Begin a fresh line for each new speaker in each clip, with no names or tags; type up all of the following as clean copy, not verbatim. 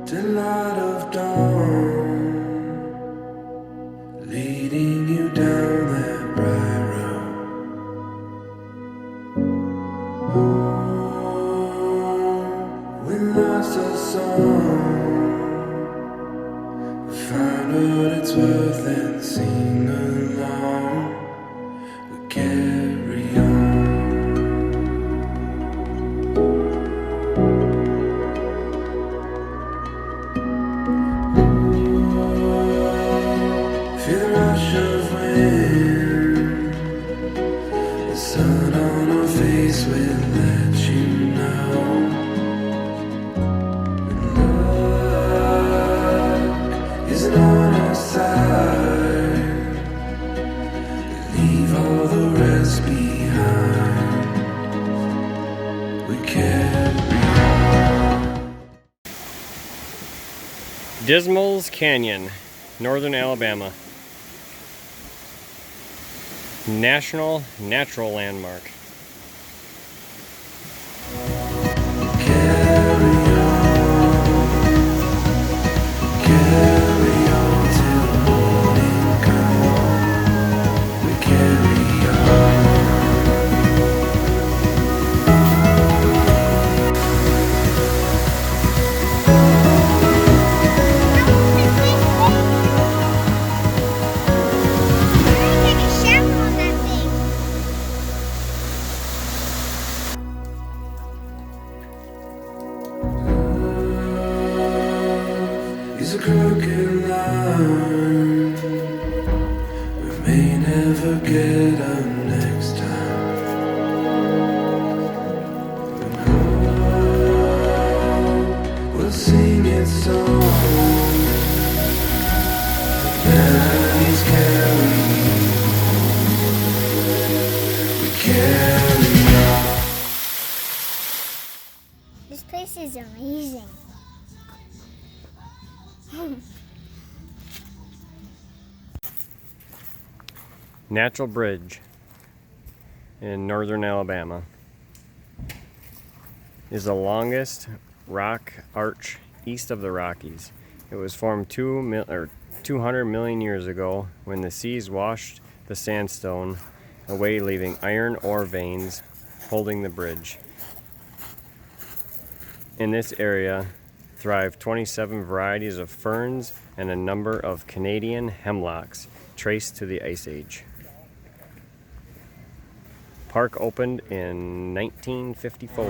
Delight of dawn, leading you down that bright road. We lost our song, find what it's worth and sing along. We carry on. Feel the rush of wind, the sun on our face will let you know. And luck isn't on our side, leave all the rest behind. We carry on.
Dismal's Canyon, Northern Alabama. National Natural Landmark.
Carry on till morning comes. We carry on. Is a crooked line, we may never get up next time. And hope will sing its song. Now he's carrying on. We carry on.
This place is amazing.
Natural Bridge in northern Alabama is the longest rock arch east of the Rockies. It was formed 200 million years ago when the seas washed the sandstone away, leaving iron ore veins holding the bridge. In this area thrive 27 varieties of ferns and a number of Canadian hemlocks traced to the Ice Age. Park opened in 1954.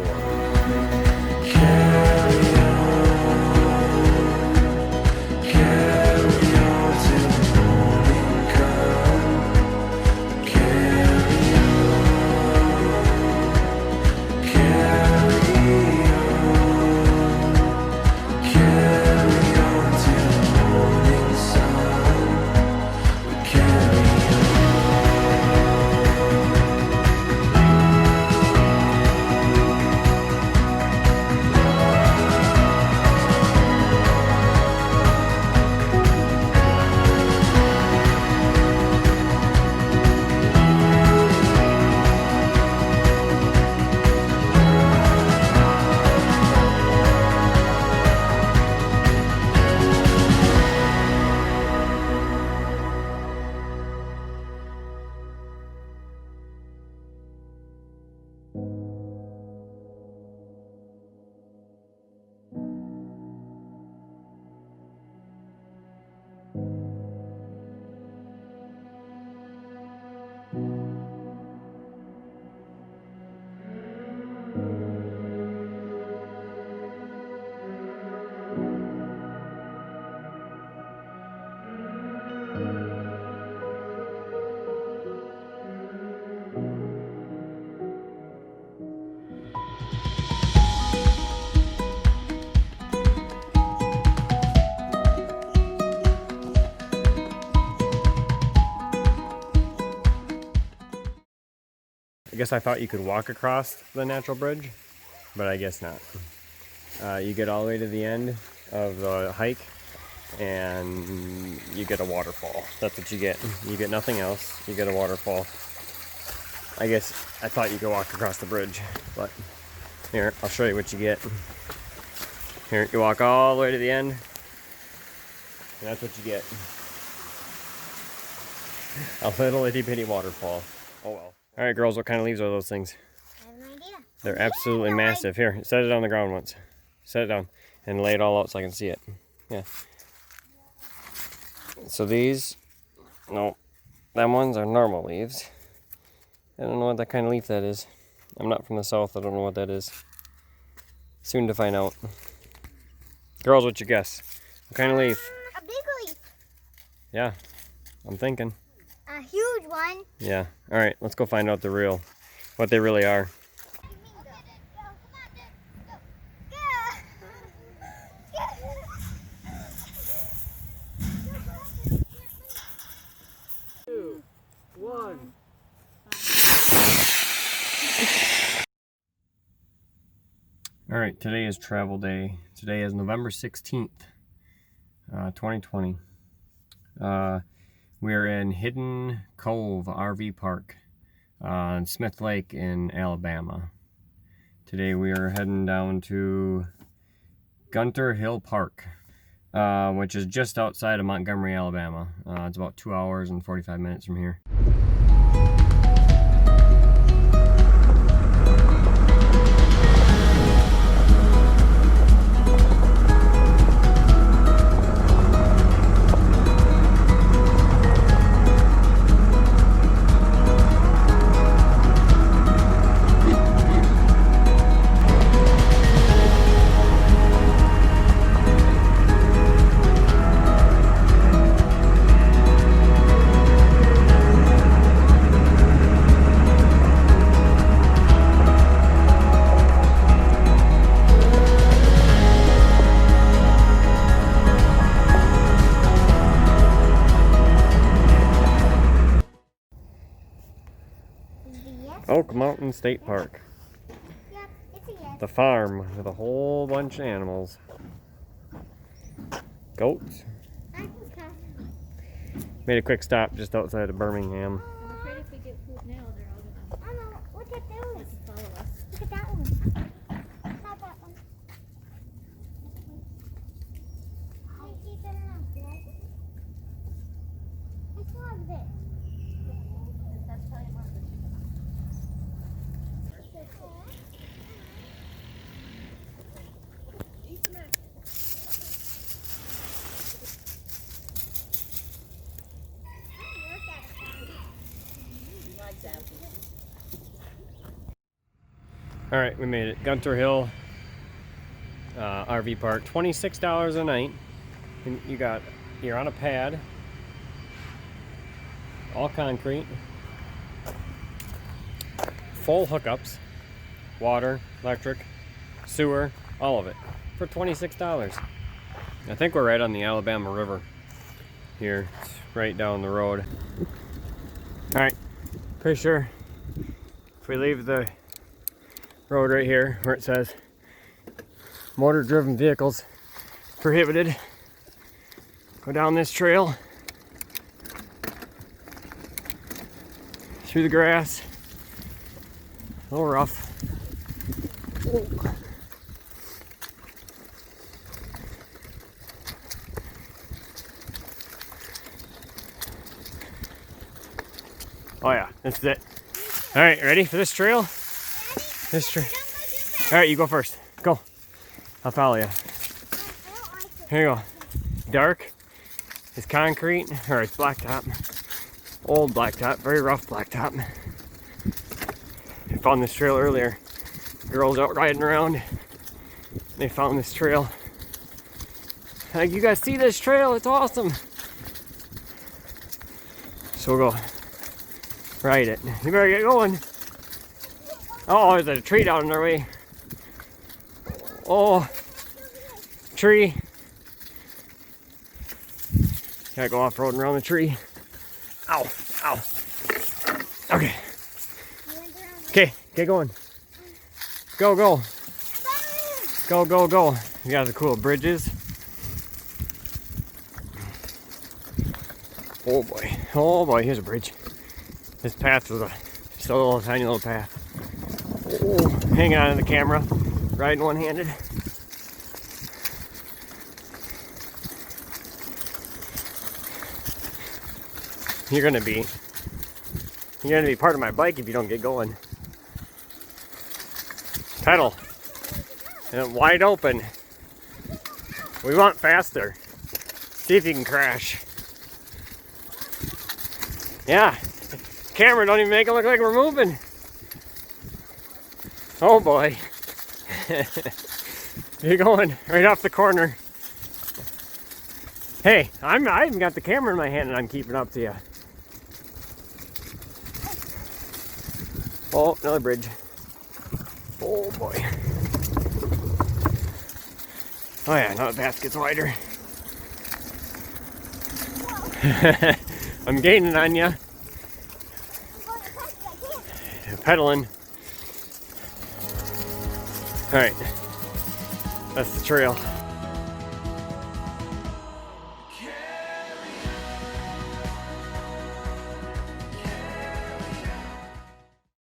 I guess I thought you could walk across the natural bridge. but I guess not. You get all the way to the end of the hike and you get a waterfall. That's what you get. You get nothing else. You get a waterfall. I guess I thought you could walk across the bridge, but here, I'll show you what you get. Here, you walk all the way to the end, and that's what you get. A little itty bitty waterfall. Oh well. Alright girls, what kind of leaves are those things?
I have no idea.
They're absolutely massive. Here, set it on the ground once. Set it down and lay it all out so I can see it. Yeah. So these, no, them ones are normal leaves. I don't know what that kind of leaf that is. I'm not from the south, I don't know what that is. Soon to find out. Girls, what you guess? What kind of leaf?
A big leaf.
Yeah, I'm thinking.
A huge one.
Yeah. Alright, let's go find out what they really are. Alright, today is travel day. Today is November 16th, 2020. We are in Hidden Cove RV Park on Smith Lake in Alabama. Today we are heading down to Gunter Hill Park, which is just outside of Montgomery, Alabama. It's about 2 hours and 45 minutes from here. Oak Mountain State Park.
Yep, it's a yes.
The farm with a whole bunch of animals. Goats. Made a quick stop just outside of Birmingham.
I'm afraid if we get food now, they're all gonna
Oh no, look at those.
follow us.
Look at that one. How that one? I see that enough, right? I saw this.
That's probably one of the chicken.
All right, we made it. Gunter Hill RV Park. $26 a night. And you're on a pad, all concrete, full hookups, water, electric, sewer, all of it for $26. I think we're right on the Alabama River here. It's right down the road. All right, pretty sure if we leave the road right here where it says motor driven vehicles prohibited, go down this trail through the grass, a little rough. Oh yeah, this is it. All right, ready for this trail? This trail. All right, you go first. Go. I'll follow you. Here you go. Dark. It's concrete, or it's blacktop. Old blacktop, very rough blacktop. I found this trail earlier. Girls out riding around. They found this trail. Like, you guys see this trail? It's awesome. So we'll go ride it. You better get going. Oh, there's a tree down in our way. Oh, tree. Gotta go off-roading around the tree. Ow, ow. Okay. Okay, get going. Go, go. Go, go, go. You got the cool bridges. Oh boy. Oh boy, here's a bridge. This path was just a little tiny little path. Oh, hanging on to the camera, riding one-handed. You're gonna be part of my bike if you don't get going. Pedal. And wide open. We want faster. See if you can crash. Yeah. Camera don't even make it look like we're moving. Oh boy. You're going right off the corner. Hey, I even got the camera in my hand and I'm keeping up to you. Oh, another bridge. Oh boy. Oh yeah, now the path gets wider. I'm gaining on you.
I'm going as fast as I can.
Pedaling. Alright. That's the trail.